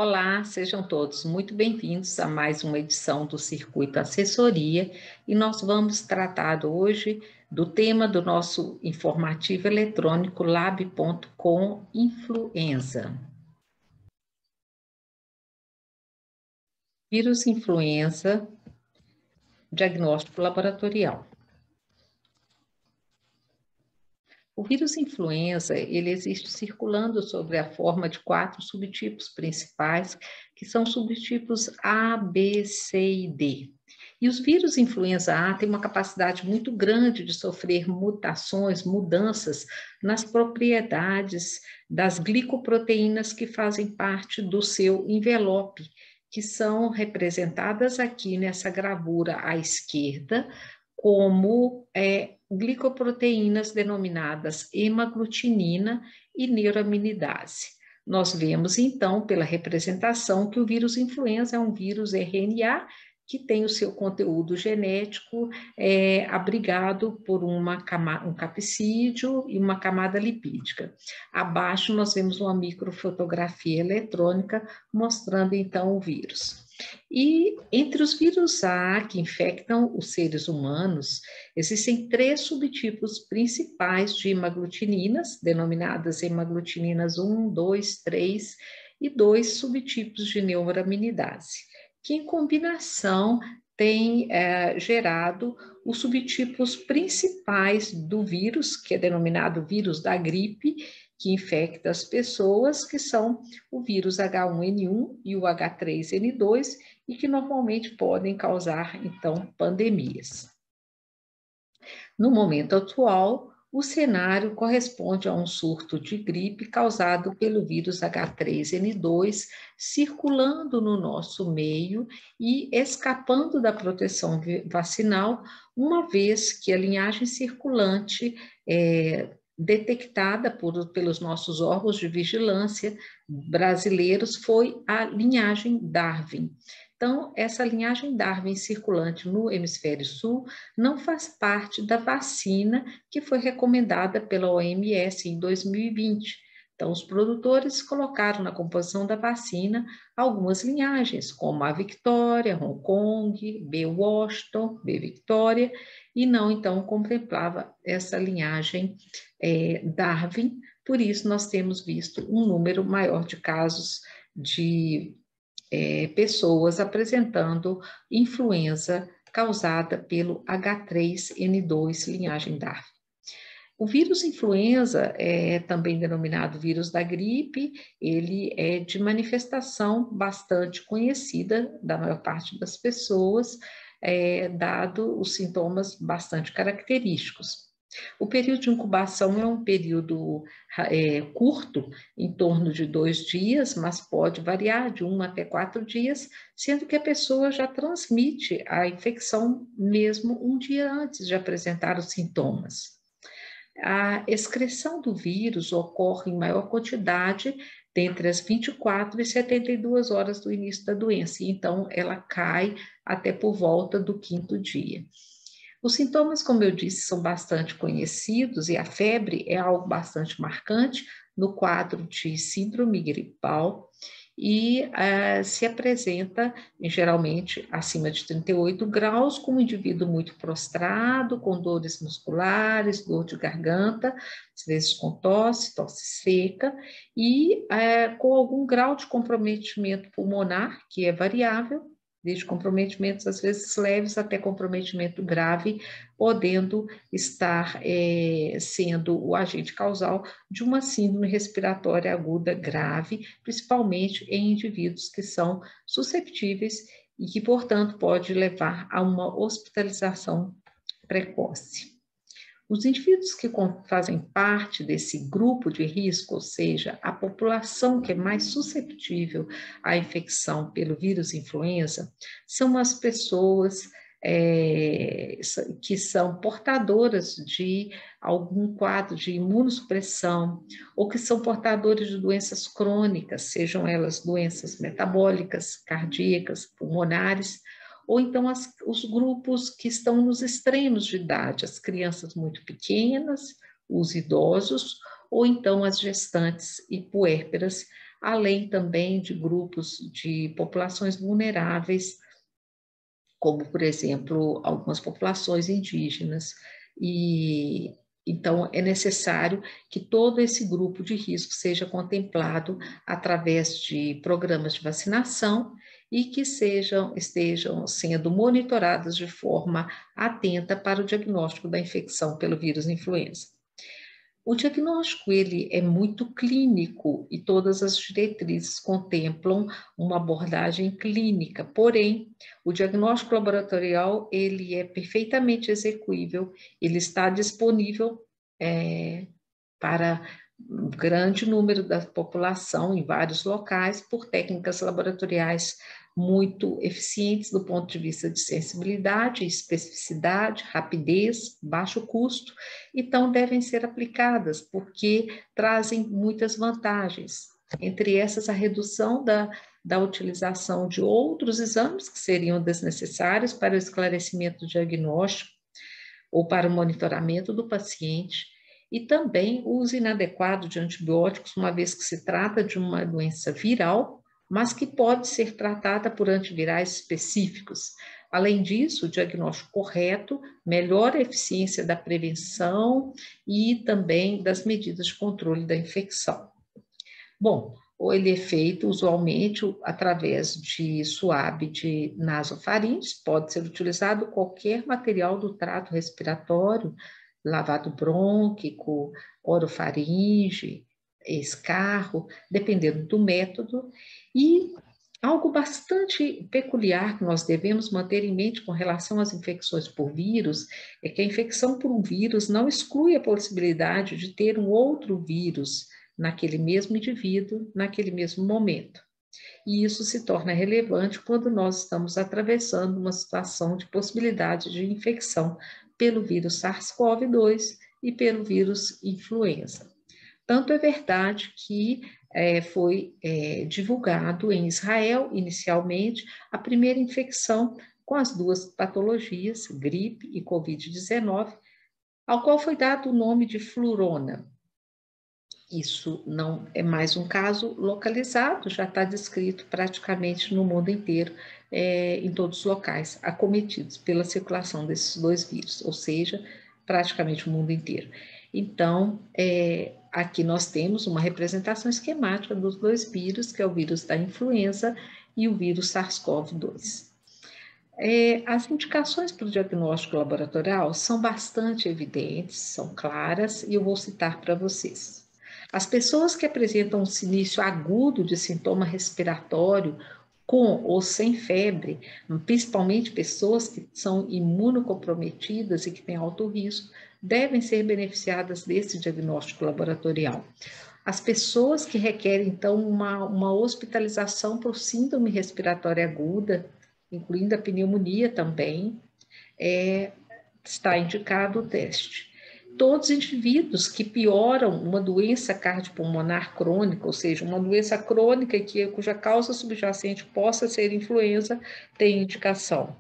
Olá, sejam todos muito bem-vindos a mais uma edição do Circuito Assessoria e nós vamos tratar hoje do tema do nosso informativo eletrônico lab.com influenza. Vírus influenza, diagnóstico laboratorial. O vírus influenza, ele existe circulando sobre a forma de 4 subtipos principais, que são subtipos A, B, C e D. E os vírus influenza A têm uma capacidade muito grande de sofrer mutações, mudanças nas propriedades das glicoproteínas que fazem parte do seu envelope, que são representadas aqui nessa gravura à esquerda, como glicoproteínas denominadas hemaglutinina e neuraminidase. Nós vemos, então, pela representação, que o vírus influenza é um vírus RNA que tem o seu conteúdo genético abrigado por um capsídeo e uma camada lipídica. Abaixo nós vemos uma microfotografia eletrônica mostrando, então, o vírus. E entre os vírus A que infectam os seres humanos, existem 3 subtipos principais de hemaglutininas, denominadas hemaglutininas 1, 2, 3, e 2 subtipos de neuraminidase, que em combinação tem gerado os subtipos principais do vírus, que é denominado vírus da gripe, que infecta as pessoas, que são o vírus H1N1 e o H3N2, e que normalmente podem causar, então, pandemias. No momento atual, o cenário corresponde a um surto de gripe causado pelo vírus H3N2, circulando no nosso meio e escapando da proteção vacinal, uma vez que a linhagem circulante detectada pelos nossos órgãos de vigilância brasileiros foi a linhagem Darwin. Então, essa linhagem Darwin circulante no hemisfério sul não faz parte da vacina que foi recomendada pela OMS em 2020. Então, os produtores colocaram na composição da vacina algumas linhagens, como a Victoria, Hong Kong, B. Washington, B. Victoria, e não, então, contemplava essa linhagem Darwin. Por isso, nós temos visto um número maior de casos de pessoas apresentando influenza causada pelo H3N2, linhagem Darwin. O vírus influenza, também denominado vírus da gripe, ele é de manifestação bastante conhecida da maior parte das pessoas, dado os sintomas bastante característicos. O período de incubação é um período curto, em torno de 2 dias, mas pode variar de 1 até 4 dias, sendo que a pessoa já transmite a infecção mesmo um dia antes de apresentar os sintomas. A excreção do vírus ocorre em maior quantidade entre as 24 e 72 horas do início da doença, e então ela cai até por volta do 5º dia. Os sintomas, como eu disse, são bastante conhecidos e a febre é algo bastante marcante no quadro de síndrome gripal e se apresenta geralmente acima de 38 graus, com o indivíduo muito prostrado, com dores musculares, dor de garganta, às vezes com tosse seca e com algum grau de comprometimento pulmonar, que é variável, desde comprometimentos às vezes leves até comprometimento grave, podendo estar sendo o agente causal de uma síndrome respiratória aguda grave, principalmente em indivíduos que são susceptíveis e que, portanto, pode levar a uma hospitalização precoce. Os indivíduos que fazem parte desse grupo de risco, ou seja, a população que é mais susceptível à infecção pelo vírus influenza, são as pessoas que são portadoras de algum quadro de imunossupressão ou que são portadores de doenças crônicas, sejam elas doenças metabólicas, cardíacas, pulmonares, ou então os grupos que estão nos extremos de idade, as crianças muito pequenas, os idosos, ou então as gestantes e puérperas, além também de grupos de populações vulneráveis, como, por exemplo, algumas populações indígenas. E então é necessário que todo esse grupo de risco seja contemplado através de programas de vacinação e que estejam sendo monitoradas de forma atenta para o diagnóstico da infecção pelo vírus influenza. O diagnóstico ele é muito clínico e todas as diretrizes contemplam uma abordagem clínica, porém, o diagnóstico laboratorial ele é perfeitamente execuível, ele está disponível para um grande número da população em vários locais por técnicas laboratoriais muito eficientes do ponto de vista de sensibilidade, especificidade, rapidez, baixo custo, então devem ser aplicadas porque trazem muitas vantagens. Entre essas, a redução da utilização de outros exames que seriam desnecessários para o esclarecimento diagnóstico ou para o monitoramento do paciente, e também o uso inadequado de antibióticos, uma vez que se trata de uma doença viral, mas que pode ser tratada por antivirais específicos. Além disso, o diagnóstico correto melhora a eficiência da prevenção e também das medidas de controle da infecção. Bom, ele é feito usualmente através de suave de nasofaringe, pode ser utilizado qualquer material do trato respiratório, lavado brônquico, orofaringe, escarro, dependendo do método. E algo bastante peculiar que nós devemos manter em mente com relação às infecções por vírus é que a infecção por um vírus não exclui a possibilidade de ter um outro vírus naquele mesmo indivíduo, naquele mesmo momento. E isso se torna relevante quando nós estamos atravessando uma situação de possibilidade de infecção pelo vírus SARS-CoV-2 e pelo vírus influenza. Tanto é verdade que foi divulgado em Israel, inicialmente, a primeira infecção com as duas patologias, gripe e Covid-19, ao qual foi dado o nome de flurona. Isso não é mais um caso localizado, já está descrito praticamente no mundo inteiro, em todos os locais acometidos pela circulação desses dois vírus, ou seja, praticamente o mundo inteiro. Então, aqui nós temos uma representação esquemática dos dois vírus, que é o vírus da influenza e o vírus SARS-CoV-2. As indicações para o diagnóstico laboratorial são bastante evidentes, são claras, e eu vou citar para vocês. As pessoas que apresentam um início agudo de sintoma respiratório, com ou sem febre, principalmente pessoas que são imunocomprometidas e que têm alto risco, devem ser beneficiadas desse diagnóstico laboratorial. As pessoas que requerem, então, uma hospitalização por síndrome respiratória aguda, incluindo a pneumonia também, está indicado o teste. Todos os indivíduos que pioram uma doença cardiopulmonar crônica, ou seja, uma doença crônica cuja causa subjacente possa ser influenza, têm indicação.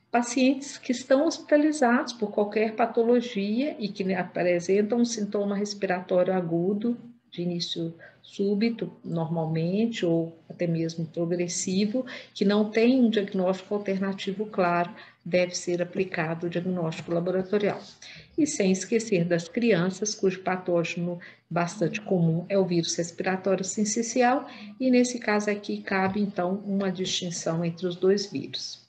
Pacientes que estão hospitalizados por qualquer patologia e que apresentam um sintoma respiratório agudo, de início súbito, normalmente, ou até mesmo progressivo, que não tem um diagnóstico alternativo claro, deve ser aplicado o diagnóstico laboratorial. E sem esquecer das crianças, cujo patógeno bastante comum é o vírus respiratório sincicial, e nesse caso aqui cabe, então, uma distinção entre os dois vírus.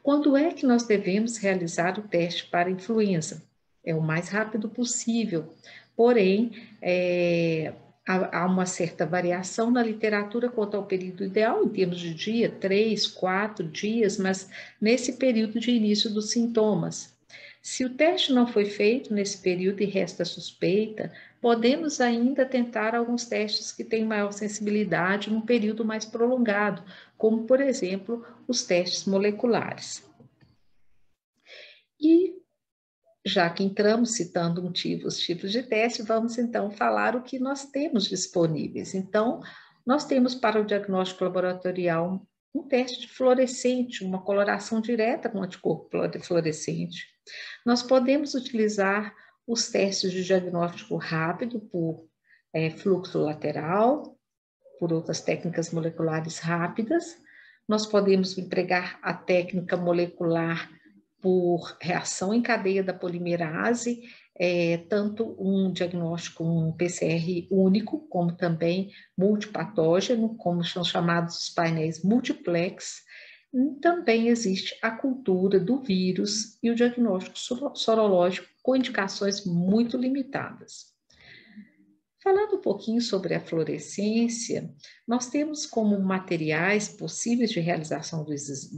Quando é que nós devemos realizar o teste para influenza? É o mais rápido possível, porém, há uma certa variação na literatura quanto ao período ideal, em termos de dia, 3, 4 dias, mas nesse período de início dos sintomas. Se o teste não foi feito nesse período e resta suspeita, podemos ainda tentar alguns testes que têm maior sensibilidade num período mais prolongado, como, por exemplo, os testes moleculares. E, já que entramos citando os tipos de teste, vamos então falar o que nós temos disponíveis. Então, nós temos para o diagnóstico laboratorial um teste fluorescente, uma coloração direta com anticorpo fluorescente. Nós podemos utilizar os testes de diagnóstico rápido por fluxo lateral, por outras técnicas moleculares rápidas. Nós podemos empregar a técnica molecular por reação em cadeia da polimerase, tanto um diagnóstico, um PCR único, como também multipatógeno, como são chamados os painéis multiplex. Também existe a cultura do vírus e o diagnóstico sorológico com indicações muito limitadas. Falando um pouquinho sobre a fluorescência, nós temos como materiais possíveis de realização do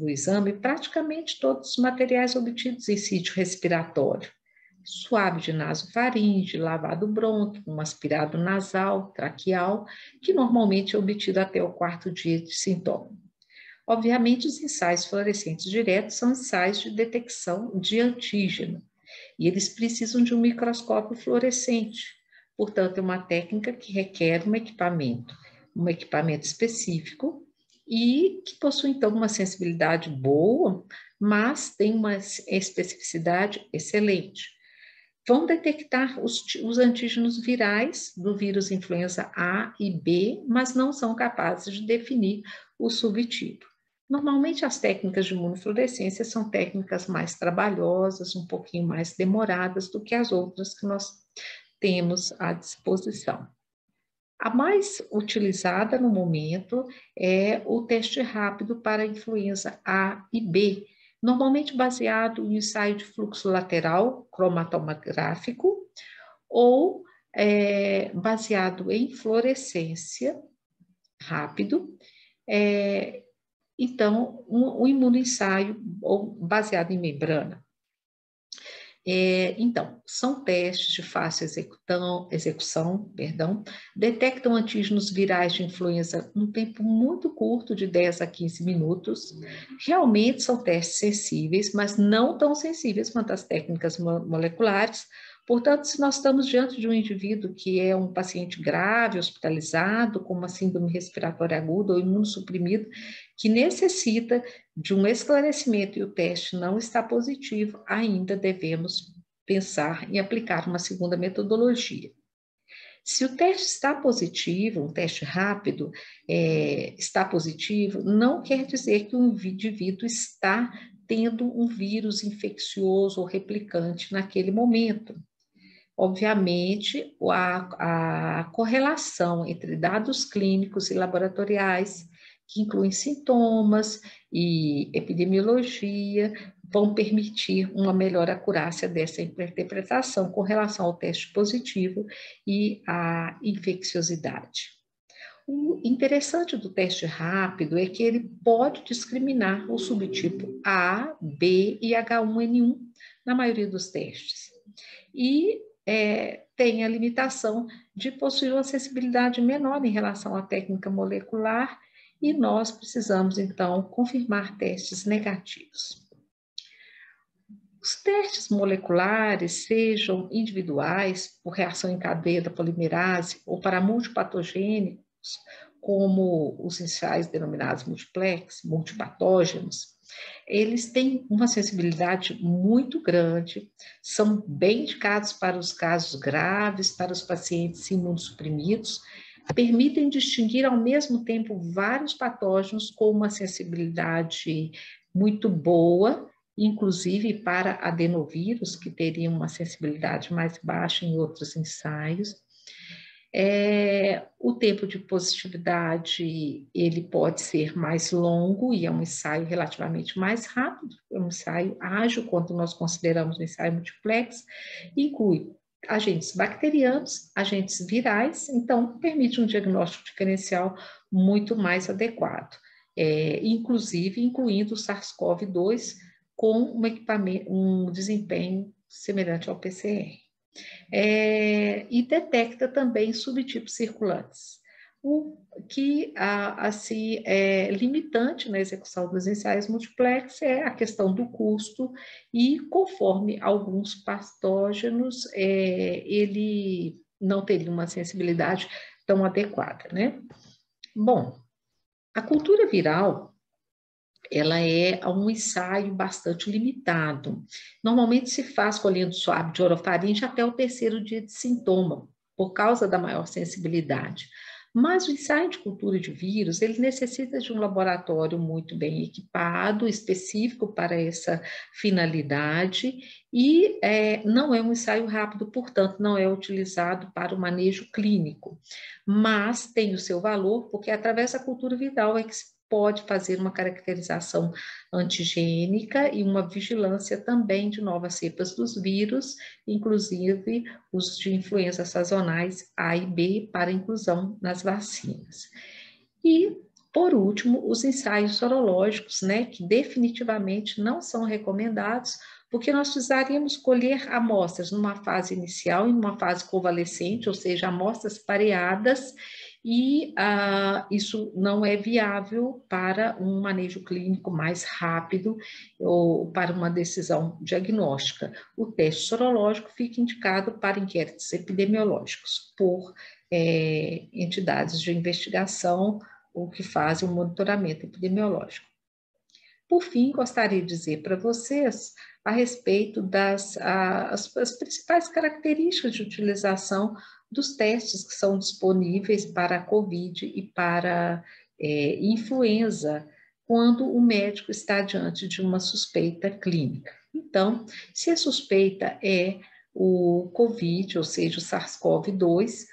exame praticamente todos os materiais obtidos em sítio respiratório. Suave de nasofaringe, lavado brônquio, um aspirado nasal, traqueal, que normalmente é obtido até o 4º dia de sintoma. Obviamente, os ensaios fluorescentes diretos são ensaios de detecção de antígeno, e eles precisam de um microscópio fluorescente. Portanto, é uma técnica que requer um equipamento específico e que possui, então, uma sensibilidade boa, mas tem uma especificidade excelente. Vão detectar os antígenos virais do vírus influenza A e B, mas não são capazes de definir o subtipo. Normalmente, as técnicas de imunofluorescência são técnicas mais trabalhosas, um pouquinho mais demoradas do que as outras que nós temos à disposição. A mais utilizada no momento é o teste rápido para influenza A e B, normalmente baseado em ensaio de fluxo lateral cromatográfico ou baseado em fluorescência rápido. Então, um imunoensaio baseado em membrana. Então, são testes de fácil execução, detectam antígenos virais de influenza num tempo muito curto, de 10 a 15 minutos. Realmente são testes sensíveis, mas não tão sensíveis quanto as técnicas moleculares. Portanto, se nós estamos diante de um indivíduo que é um paciente grave, hospitalizado, com uma síndrome respiratória aguda ou imunossuprimido, que necessita de um esclarecimento e o teste não está positivo, ainda devemos pensar em aplicar uma segunda metodologia. Se o teste está positivo, um teste rápido está positivo, não quer dizer que o indivíduo está tendo um vírus infeccioso ou replicante naquele momento. Obviamente, a correlação entre dados clínicos e laboratoriais, que incluem sintomas e epidemiologia, vão permitir uma melhor acurácia dessa interpretação com relação ao teste positivo e à infecciosidade. O interessante do teste rápido é que ele pode discriminar o subtipo A, B e H1N1 na maioria dos testes. E tem a limitação de possuir uma sensibilidade menor em relação à técnica molecular, e nós precisamos, então, confirmar testes negativos. Os testes moleculares, sejam individuais, por reação em cadeia da polimerase, ou para multipatogênicos, como os ensaios denominados multiplex, multipatógenos, eles têm uma sensibilidade muito grande, são bem indicados para os casos graves, para os pacientes imunossuprimidos, permitem distinguir ao mesmo tempo vários patógenos com uma sensibilidade muito boa, inclusive para adenovírus, que teriam uma sensibilidade mais baixa em outros ensaios. O tempo de positividade, ele pode ser mais longo e é um ensaio relativamente mais rápido, é um ensaio ágil, quando nós consideramos o ensaio multiplex, inclui agentes bacterianos, agentes virais, então permite um diagnóstico diferencial muito mais adequado, inclusive incluindo o SARS-CoV-2 com um desempenho semelhante ao PCR. E detecta também subtipos circulantes, o que limitante na execução dos ensaios multiplex é a questão do custo, e conforme alguns patógenos, ele não teria uma sensibilidade tão adequada, né? Bom, a cultura viral, ela é um ensaio bastante limitado. Normalmente se faz colhendo suave de orofaringe até o 3º dia de sintoma, por causa da maior sensibilidade. Mas o ensaio de cultura de vírus, ele necessita de um laboratório muito bem equipado, específico para essa finalidade, e não é um ensaio rápido, portanto, não é utilizado para o manejo clínico, mas tem o seu valor, porque através da cultura viral é que se pode fazer uma caracterização antigênica e uma vigilância também de novas cepas dos vírus, inclusive os de influenza sazonais A e B, para inclusão nas vacinas. E, por último, os ensaios sorológicos, né, que definitivamente não são recomendados, porque nós precisaríamos colher amostras numa fase inicial e numa fase convalescente, ou seja, amostras pareadas, e isso não é viável para um manejo clínico mais rápido ou para uma decisão diagnóstica. O teste sorológico fica indicado para inquéritos epidemiológicos por entidades de investigação ou que fazem o monitoramento epidemiológico. Por fim, gostaria de dizer para vocês a respeito das as principais características de utilização dos testes que são disponíveis para a COVID e para influenza, quando o médico está diante de uma suspeita clínica. Então, se a suspeita é o COVID, ou seja, o SARS-CoV-2,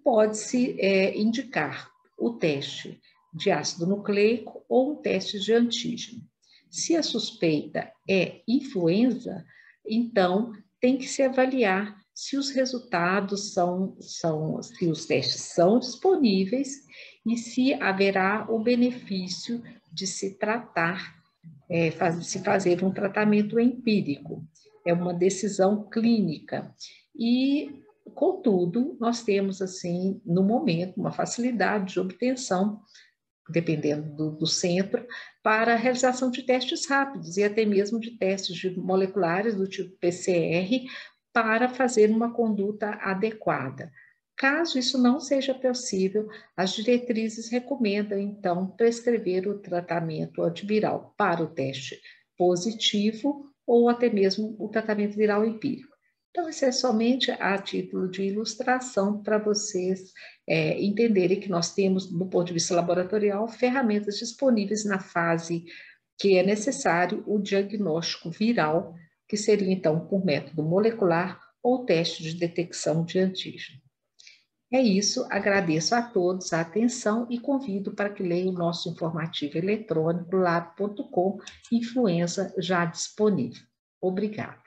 pode-se indicar o teste de ácido nucleico ou um teste de antígeno. Se a suspeita é influenza, então tem que se avaliar se os resultados se os testes são disponíveis e se haverá o benefício de se tratar, se fazer um tratamento empírico. É uma decisão clínica. E, contudo, nós temos, assim, no momento, uma facilidade de obtenção, dependendo do centro, para a realização de testes rápidos e até mesmo de testes moleculares do tipo PCR para fazer uma conduta adequada. Caso isso não seja possível, as diretrizes recomendam, então, prescrever o tratamento antiviral para o teste positivo ou até mesmo o tratamento viral empírico. Então, isso é somente a título de ilustração para vocês entenderem que nós temos, do ponto de vista laboratorial, ferramentas disponíveis na fase que é necessário o diagnóstico viral, que seria, então, por método molecular ou teste de detecção de antígeno. É isso, agradeço a todos a atenção e convido para que leiam o nosso informativo eletrônico lab.com, influenza já disponível. Obrigada.